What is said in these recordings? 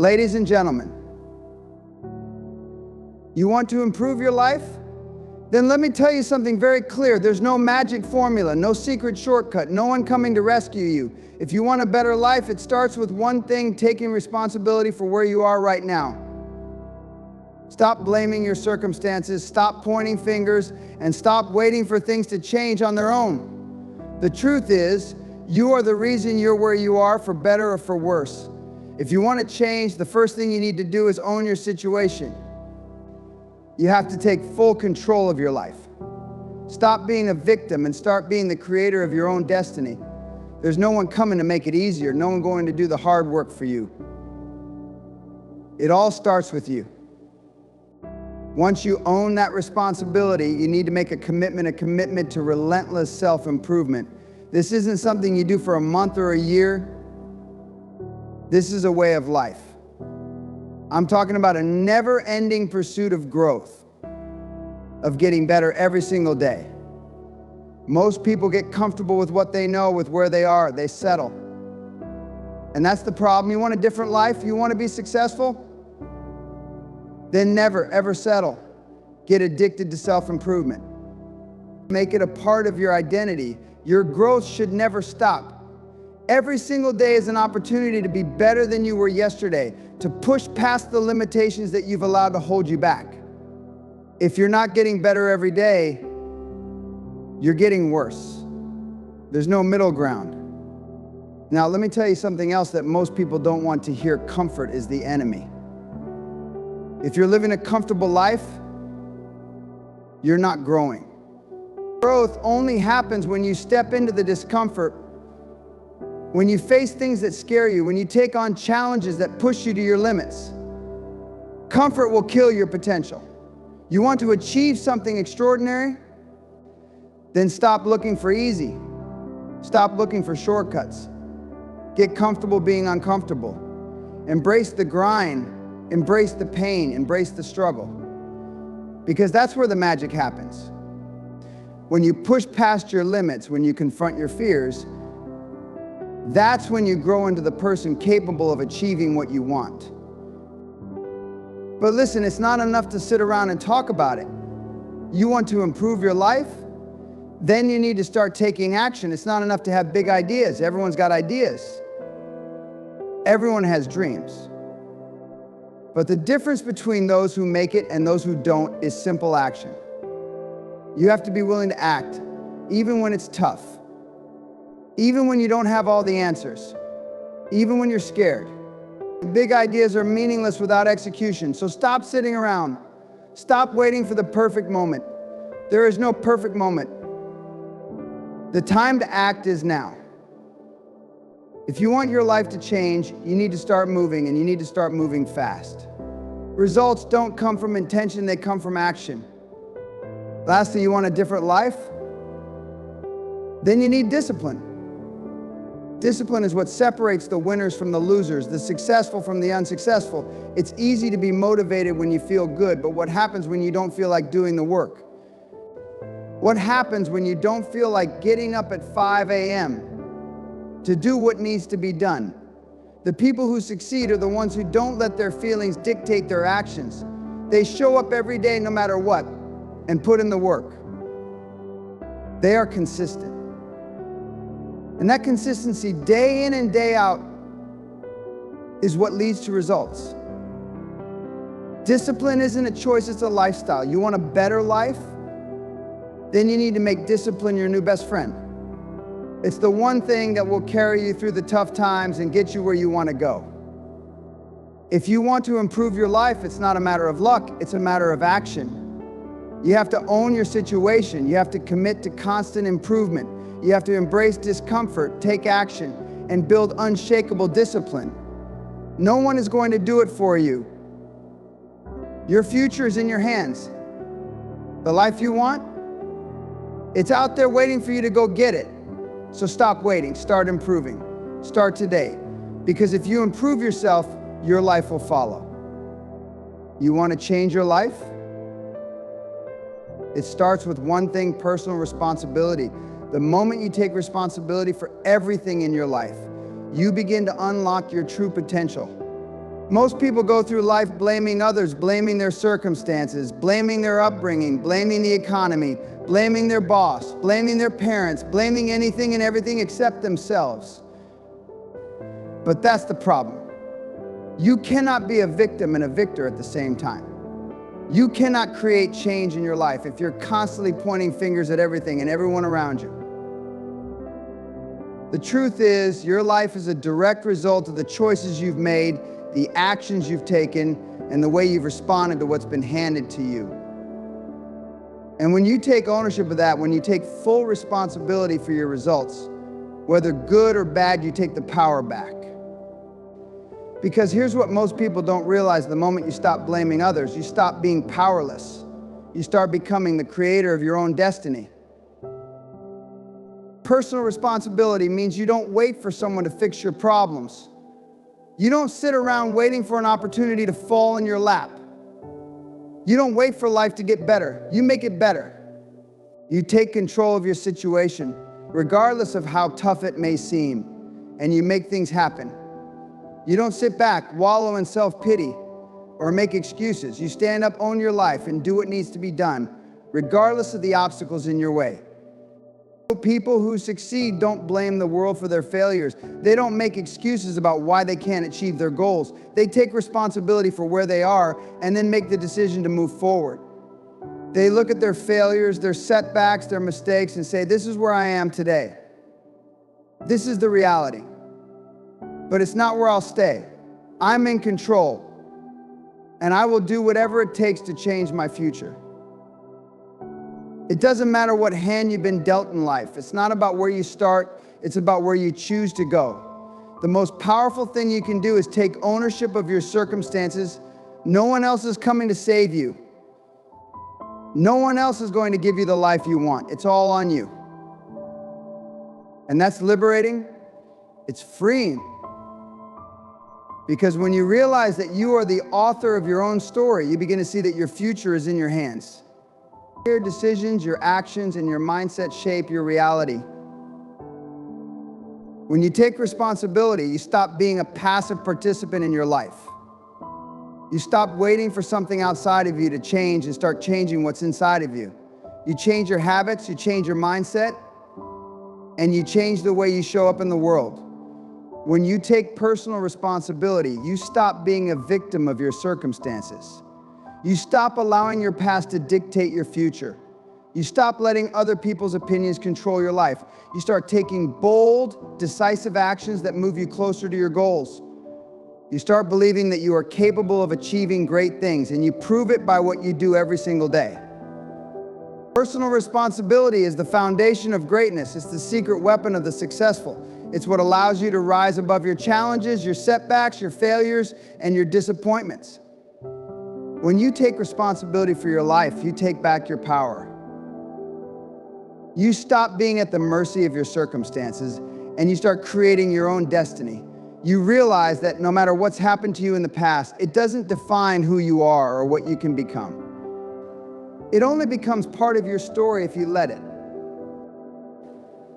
Ladies and gentlemen, you want to improve your life? Then let me tell you something very clear. There's no magic formula, no secret shortcut, no one coming to rescue you. If you want a better life, it starts with one thing: taking responsibility for where you are right now. Stop blaming your circumstances, stop pointing fingers, and stop waiting for things to change on their own. The truth is, you are the reason you're where you are, for better or for worse. If you want to change, the first thing you need to do is own your situation. You have to take full control of your life. Stop being a victim and start being the creator of your own destiny. There's no one coming to make it easier, no one going to do the hard work for you. It all starts with you. Once you own that responsibility, you need to make a commitment to relentless self-improvement. This isn't something you do for a month or a year. This is a way of life. I'm talking about a never-ending pursuit of growth, of getting better every single day. Most people get comfortable with what they know, with where they are. They settle. And that's the problem. You want a different life? You want to be successful? Then never, ever settle. Get addicted to self-improvement. Make it a part of your identity. Your growth should never stop. Every single day is an opportunity to be better than you were yesterday, to push past the limitations that you've allowed to hold you back. If you're not getting better every day, you're getting worse. There's no middle ground. Now, let me tell you something else that most people don't want to hear. Comfort is the enemy. If you're living a comfortable life, you're not growing. Growth only happens when you step into the discomfort, when you face things that scare you, when you take on challenges that push you to your limits. Comfort will kill your potential. You want to achieve something extraordinary? Then stop looking for easy. Stop looking for shortcuts. Get comfortable being uncomfortable. Embrace the grind. Embrace the pain. Embrace the struggle. Because that's where the magic happens. When you push past your limits, when you confront your fears, that's when you grow into the person capable of achieving what you want. But listen, it's not enough to sit around and talk about it. You want to improve your life? Then you need to start taking action. It's not enough to have big ideas. Everyone's got ideas. Everyone has dreams. But the difference between those who make it and those who don't is simple action. You have to be willing to act, even when it's tough. Even when you don't have all the answers, even when you're scared. Big ideas are meaningless without execution, so stop sitting around. Stop waiting for the perfect moment. There is no perfect moment. The time to act is now. If you want your life to change, you need to start moving, and you need to start moving fast. Results don't come from intention, they come from action. Lastly, you want a different life? Then you need discipline. Discipline is what separates the winners from the losers, the successful from the unsuccessful. It's easy to be motivated when you feel good, but what happens when you don't feel like doing the work? What happens when you don't feel like getting up at 5 a.m. to do what needs to be done? The people who succeed are the ones who don't let their feelings dictate their actions. They show up every day no matter what and put in the work. They are consistent. And that consistency, day in and day out, is what leads to results. Discipline isn't a choice, it's a lifestyle. You want a better life? Then you need to make discipline your new best friend. It's the one thing that will carry you through the tough times and get you where you want to go. If you want to improve your life, it's not a matter of luck, it's a matter of action. You have to own your situation. You have to commit to constant improvement. You have to embrace discomfort, take action, and build unshakable discipline. No one is going to do it for you. Your future is in your hands. The life you want, it's out there waiting for you to go get it. So stop waiting, start improving. Start today. Because if you improve yourself, your life will follow. You want to change your life? It starts with one thing: personal responsibility. The moment you take responsibility for everything in your life, you begin to unlock your true potential. Most people go through life blaming others, blaming their circumstances, blaming their upbringing, blaming the economy, blaming their boss, blaming their parents, blaming anything and everything except themselves. But that's the problem. You cannot be a victim and a victor at the same time. You cannot create change in your life if you're constantly pointing fingers at everything and everyone around you. The truth is, your life is a direct result of the choices you've made, the actions you've taken, and the way you've responded to what's been handed to you. And when you take ownership of that, when you take full responsibility for your results, whether good or bad, you take the power back. Because here's what most people don't realize: the moment you stop blaming others, you stop being powerless. You start becoming the creator of your own destiny. Personal responsibility means you don't wait for someone to fix your problems. You don't sit around waiting for an opportunity to fall in your lap. You don't wait for life to get better. You make it better. You take control of your situation, regardless of how tough it may seem, and you make things happen. You don't sit back, wallow in self-pity, or make excuses. You stand up, own your life, and do what needs to be done, regardless of the obstacles in your way. People who succeed don't blame the world for their failures. They don't make excuses about why they can't achieve their goals. They take responsibility for where they are and then make the decision to move forward. They look at their failures, their setbacks, their mistakes, and say, this is where I am today. This is the reality. But it's not where I'll stay. I'm in control, and I will do whatever it takes to change my future. It doesn't matter what hand you've been dealt in life. It's not about where you start, it's about where you choose to go. The most powerful thing you can do is take ownership of your circumstances. No one else is coming to save you. No one else is going to give you the life you want. It's all on you. And that's liberating. It's freeing. Because when you realize that you are the author of your own story, you begin to see that your future is in your hands. Your decisions, your actions, and your mindset shape your reality. When you take responsibility, you stop being a passive participant in your life. You stop waiting for something outside of you to change and start changing what's inside of you. You change your habits, you change your mindset, and you change the way you show up in the world. When you take personal responsibility, you stop being a victim of your circumstances. You stop allowing your past to dictate your future. You stop letting other people's opinions control your life. You start taking bold, decisive actions that move you closer to your goals. You start believing that you are capable of achieving great things, and you prove it by what you do every single day. Personal responsibility is the foundation of greatness. It's the secret weapon of the successful. It's what allows you to rise above your challenges, your setbacks, your failures, and your disappointments. When you take responsibility for your life, you take back your power. You stop being at the mercy of your circumstances, and you start creating your own destiny. You realize that no matter what's happened to you in the past, it doesn't define who you are or what you can become. It only becomes part of your story if you let it.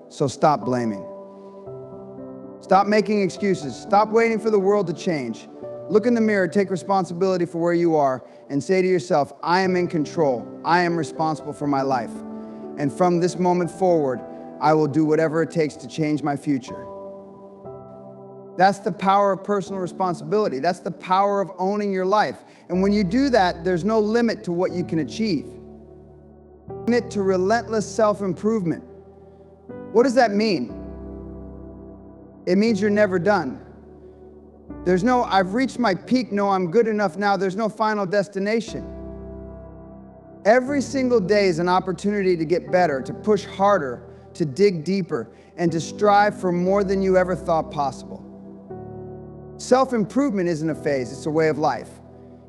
So stop blaming. Stop making excuses. Stop waiting for the world to change. Look in the mirror, take responsibility for where you are, and say to yourself, I am in control. I am responsible for my life. And from this moment forward, I will do whatever it takes to change my future. That's the power of personal responsibility. That's the power of owning your life. And when you do that, there's no limit to what you can achieve. Limit to relentless self-improvement. What does that mean? It means you're never done. There's no, I've reached my peak, no, I'm good enough now. There's no final destination. Every single day is an opportunity to get better, to push harder, to dig deeper, and to strive for more than you ever thought possible. Self-improvement isn't a phase, it's a way of life.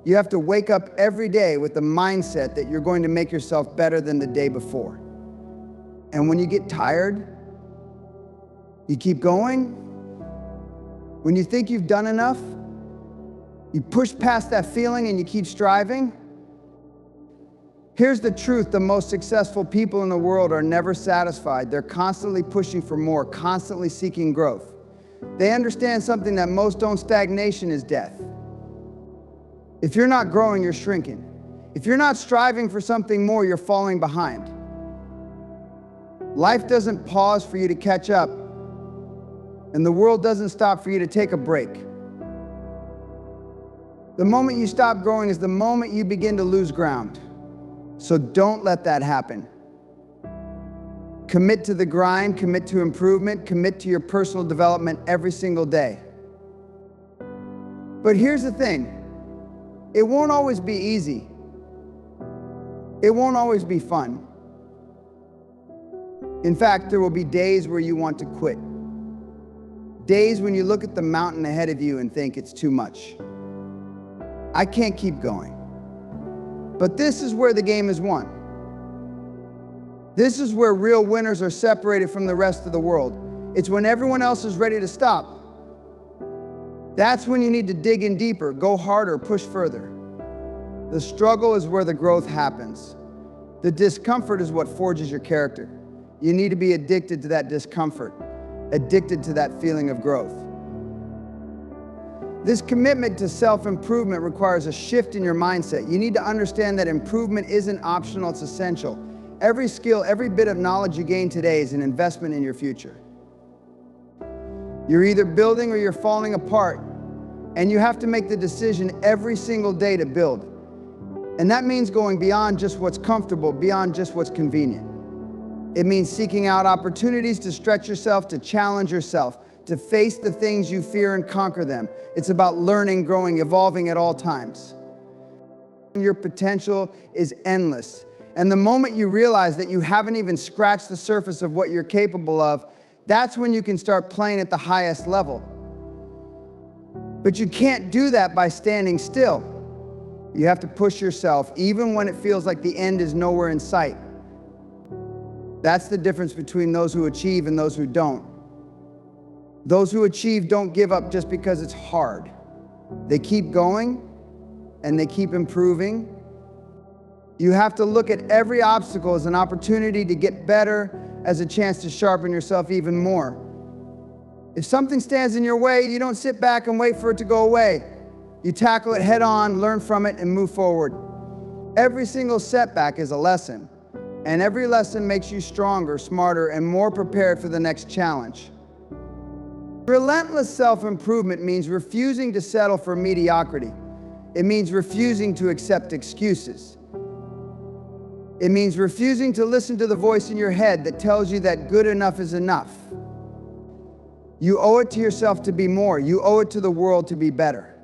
You have to wake up every day with the mindset that you're going to make yourself better than the day before. And when you get tired, you keep going. When you think you've done enough, you push past that feeling and you keep striving. Here's the truth, the most successful people in the world are never satisfied. They're constantly pushing for more, constantly seeking growth. They understand something that most don't: stagnation is death. If you're not growing, you're shrinking. If you're not striving for something more, you're falling behind. Life doesn't pause for you to catch up, and the world doesn't stop for you to take a break. The moment you stop growing is the moment you begin to lose ground. So don't let that happen. Commit to the grind, commit to improvement, commit to your personal development every single day. But here's the thing, it won't always be easy. It won't always be fun. In fact, there will be days where you want to quit. Days when you look at the mountain ahead of you and think it's too much. I can't keep going. But this is where the game is won. This is where real winners are separated from the rest of the world. It's when everyone else is ready to stop. That's when you need to dig in deeper, go harder, push further. The struggle is where the growth happens. The discomfort is what forges your character. You need to be addicted to that discomfort, addicted to that feeling of growth. This commitment to self-improvement requires a shift in your mindset. You need to understand that improvement isn't optional, it's essential. Every skill, every bit of knowledge you gain today is an investment in your future. You're either building or you're falling apart, and you have to make the decision every single day to build. And that means going beyond just what's comfortable, beyond just what's convenient. It means seeking out opportunities to stretch yourself, to challenge yourself, to face the things you fear and conquer them. It's about learning, growing, evolving at all times. Your potential is endless. And the moment you realize that you haven't even scratched the surface of what you're capable of, that's when you can start playing at the highest level. But you can't do that by standing still. You have to push yourself, even when it feels like the end is nowhere in sight. That's the difference between those who achieve and those who don't. Those who achieve don't give up just because it's hard. They keep going and they keep improving. You have to look at every obstacle as an opportunity to get better, as a chance to sharpen yourself even more. If something stands in your way, you don't sit back and wait for it to go away. You tackle it head on, learn from it, and move forward. Every single setback is a lesson, and every lesson makes you stronger, smarter, and more prepared for the next challenge. Relentless self-improvement means refusing to settle for mediocrity. It means refusing to accept excuses. It means refusing to listen to the voice in your head that tells you that good enough is enough. You owe it to yourself to be more. You owe it to the world to be better.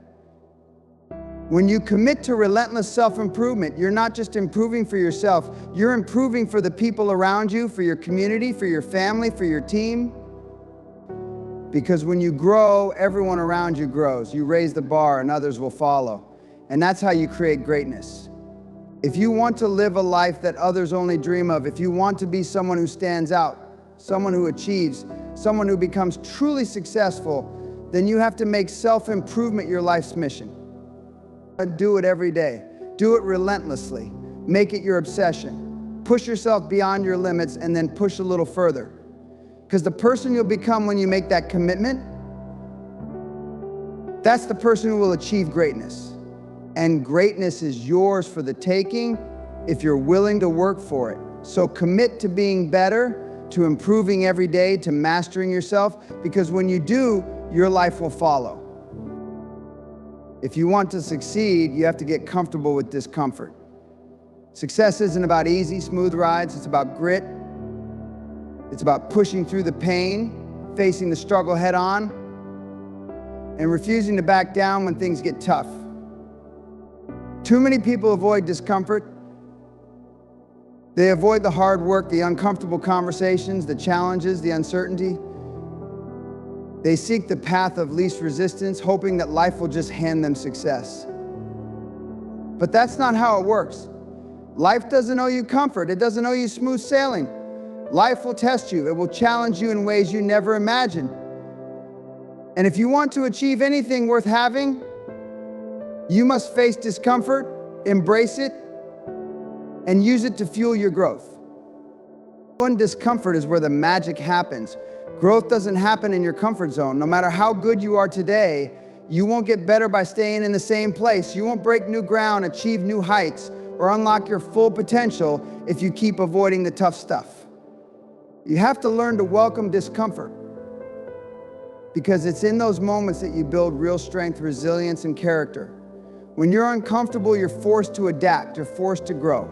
When you commit to relentless self-improvement, you're not just improving for yourself, you're improving for the people around you, for your community, for your family, for your team. Because when you grow, everyone around you grows. You raise the bar and others will follow. And that's how you create greatness. If you want to live a life that others only dream of, if you want to be someone who stands out, someone who achieves, someone who becomes truly successful, then you have to make self-improvement your life's mission. Do it every day. Do it relentlessly. Make it your obsession. Push yourself beyond your limits and then push a little further. Because the person you'll become when you make that commitment, that's the person who will achieve greatness. And greatness is yours for the taking if you're willing to work for it. So commit to being better, to improving every day, to mastering yourself, because when you do, your life will follow. If you want to succeed, you have to get comfortable with discomfort. Success isn't about easy, smooth rides. It's about grit. It's about pushing through the pain, facing the struggle head on, and refusing to back down when things get tough. Too many people avoid discomfort. They avoid the hard work, the uncomfortable conversations, the challenges, the uncertainty. They seek the path of least resistance, hoping that life will just hand them success. But that's not how it works. Life doesn't owe you comfort. It doesn't owe you smooth sailing. Life will test you. It will challenge you in ways you never imagined. And if you want to achieve anything worth having, you must face discomfort, embrace it, and use it to fuel your growth. When discomfort is where the magic happens. Growth doesn't happen in your comfort zone. No matter how good you are today, You won't get better by staying in the same place. You won't break new ground, achieve new heights, or unlock your full potential if you keep avoiding the tough stuff. You have to learn to welcome discomfort, because it's in those moments that you build real strength, resilience, and character. When you're uncomfortable, you're forced to adapt, you're forced to grow.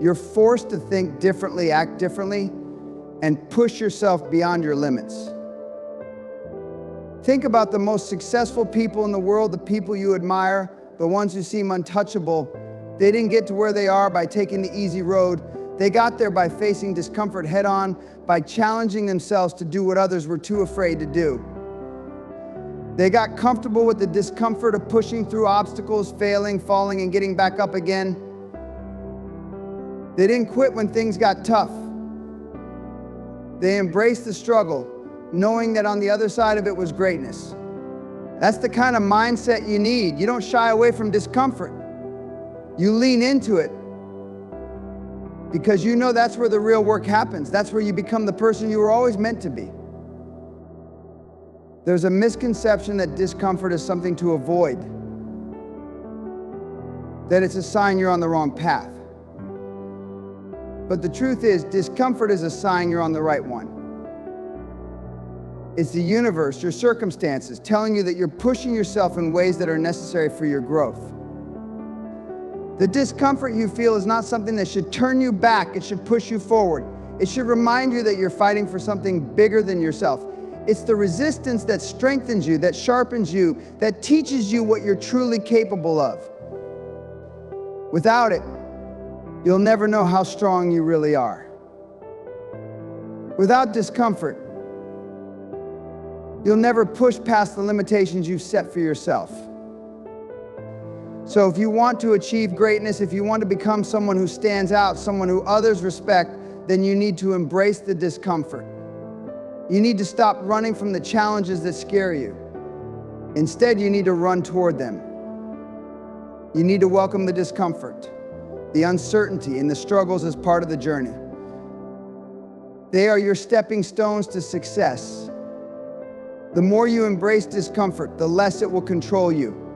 You're forced to think differently, act differently, and push yourself beyond your limits. Think about the most successful people in the world, the people you admire, the ones who seem untouchable. They didn't get to where they are by taking the easy road. They got there by facing discomfort head on, by challenging themselves to do what others were too afraid to do. They got comfortable with the discomfort of pushing through obstacles, failing, falling, and getting back up again. They didn't quit when things got tough. They embraced the struggle, knowing that on the other side of it was greatness. That's the kind of mindset you need. You don't shy away from discomfort. You lean into it, because you know that's where the real work happens. That's where you become the person you were always meant to be. There's a misconception that discomfort is something to avoid, that it's a sign you're on the wrong path. But the truth is, discomfort is a sign you're on the right one. It's the universe, your circumstances, telling you that you're pushing yourself in ways that are necessary for your growth. The discomfort you feel is not something that should turn you back. It should push you forward. It should remind you that you're fighting for something bigger than yourself. It's the resistance that strengthens you, that sharpens you, that teaches you what you're truly capable of. Without it, you'll never know how strong you really are. Without discomfort, you'll never push past the limitations you've set for yourself. So if you want to achieve greatness, if you want to become someone who stands out, someone who others respect, then you need to embrace the discomfort. You need to stop running from the challenges that scare you. Instead, you need to run toward them. You need to welcome the discomfort, the uncertainty, and the struggles as part of the journey. They are your stepping stones to success. The more you embrace discomfort, the less it will control you,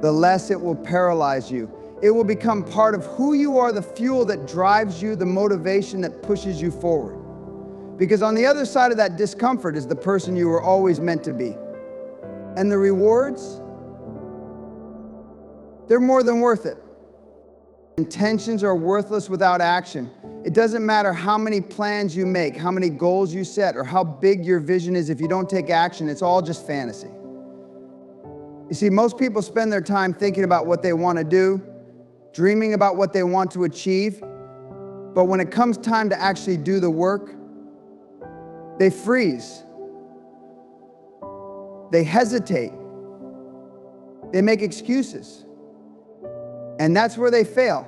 the less it will paralyze you. It will become part of who you are, the fuel that drives you, the motivation that pushes you forward. Because on the other side of that discomfort is the person you were always meant to be. And the rewards, they're more than worth it. Intentions are worthless without action. It doesn't matter how many plans you make, how many goals you set, or how big your vision is. If you don't take action, it's all just fantasy. You see, most people spend their time thinking about what they want to do, dreaming about what they want to achieve, but when it comes time to actually do the work, they freeze. They hesitate. They make excuses. And that's where they fail.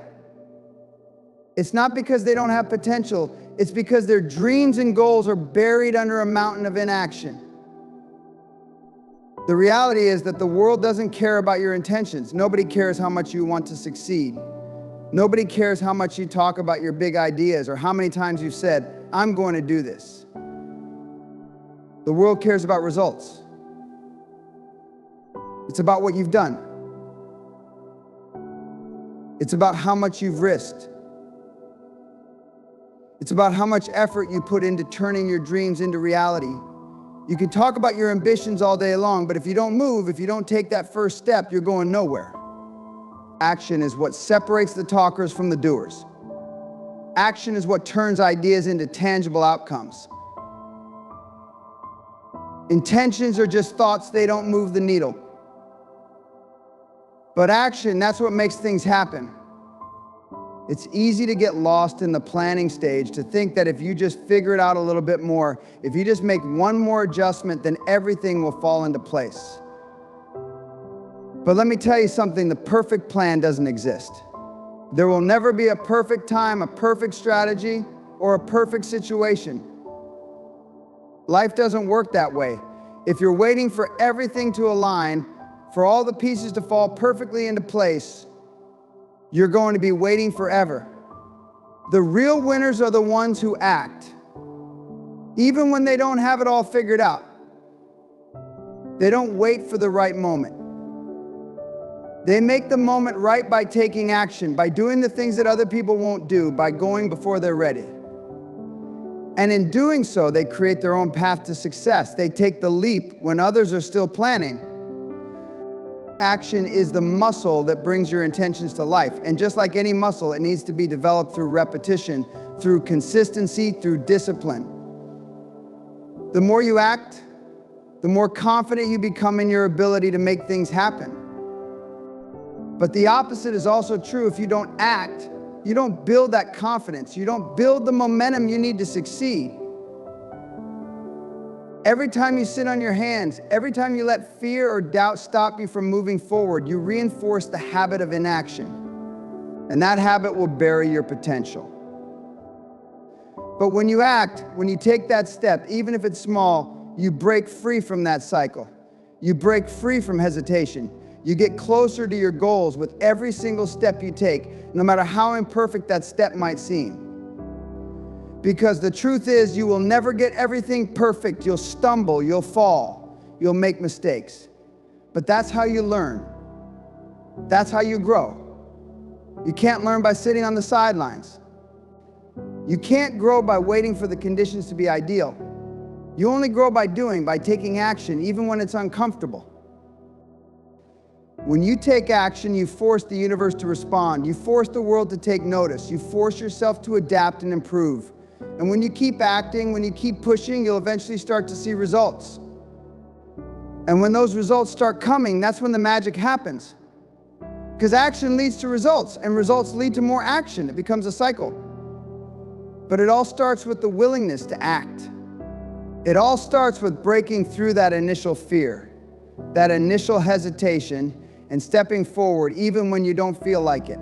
It's not because they don't have potential. It's because their dreams and goals are buried under a mountain of inaction. The reality is that the world doesn't care about your intentions. Nobody cares how much you want to succeed. Nobody cares how much you talk about your big ideas or how many times you've said, I'm going to do this. The world cares about results. It's about what you've done. It's about how much you've risked. It's about how much effort you put into turning your dreams into reality. You can talk about your ambitions all day long, but if you don't move, if you don't take that first step, you're going nowhere. Action is what separates the talkers from the doers. Action is what turns ideas into tangible outcomes. Intentions are just thoughts, they don't move the needle. But action, that's what makes things happen. It's easy to get lost in the planning stage, to think that if you just figure it out a little bit more, if you just make one more adjustment, then everything will fall into place. But let me tell you something, the perfect plan doesn't exist. There will never be a perfect time, a perfect strategy, or a perfect situation. Life doesn't work that way. If you're waiting for everything to align, for all the pieces to fall perfectly into place, you're going to be waiting forever. The real winners are the ones who act, even when they don't have it all figured out. They don't wait for the right moment. They make the moment right by taking action, by doing the things that other people won't do, by going before they're ready. And in doing so, they create their own path to success. They take the leap when others are still planning. Action is the muscle that brings your intentions to life. And just like any muscle, it needs to be developed through repetition, through consistency, through discipline. The more you act, the more confident you become in your ability to make things happen. But the opposite is also true. If you don't act, you don't build that confidence. You don't build the momentum you need to succeed. Every time you sit on your hands, every time you let fear or doubt stop you from moving forward, you reinforce the habit of inaction. And that habit will bury your potential. But when you act, when you take that step, even if it's small, you break free from that cycle. You break free from hesitation. You get closer to your goals with every single step you take, no matter how imperfect that step might seem. Because the truth is, you will never get everything perfect. You'll stumble, you'll fall, you'll make mistakes. But that's how you learn. That's how you grow. You can't learn by sitting on the sidelines. You can't grow by waiting for the conditions to be ideal. You only grow by doing, by taking action, even when it's uncomfortable. When you take action, you force the universe to respond. You force the world to take notice. You force yourself to adapt and improve. And when you keep acting, when you keep pushing, you'll eventually start to see results. And when those results start coming, that's when the magic happens. Because action leads to results, and results lead to more action. It becomes a cycle. But it all starts with the willingness to act. It all starts with breaking through that initial fear, that initial hesitation, and stepping forward even when you don't feel like it.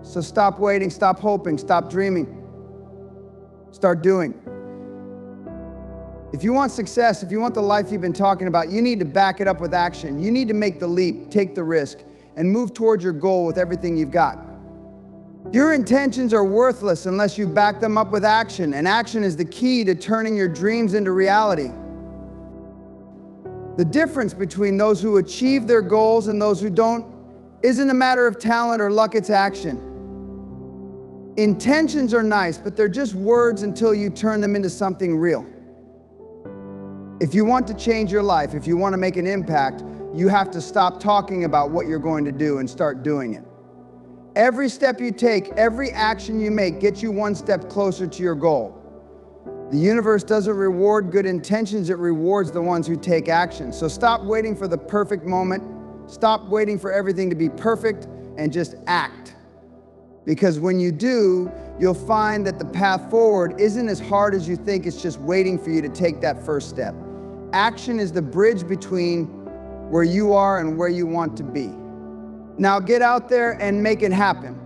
So stop waiting, stop hoping, stop dreaming. Start doing. If you want success, if you want the life you've been talking about, you need to back it up with action. You need to make the leap, take the risk, and move towards your goal with everything you've got. Your intentions are worthless unless you back them up with action, and action is the key to turning your dreams into reality. The difference between those who achieve their goals and those who don't isn't a matter of talent or luck, it's action. Intentions are nice, but they're just words until you turn them into something real. If you want to change your life, if you want to make an impact, you have to stop talking about what you're going to do and start doing it. Every step you take, every action you make gets you one step closer to your goal. The universe doesn't reward good intentions, it rewards the ones who take action. So stop waiting for the perfect moment. Stop waiting for everything to be perfect and just act. Because when you do, you'll find that the path forward isn't as hard as you think. It's just waiting for you to take that first step. Action is the bridge between where you are and where you want to be. Now get out there and make it happen.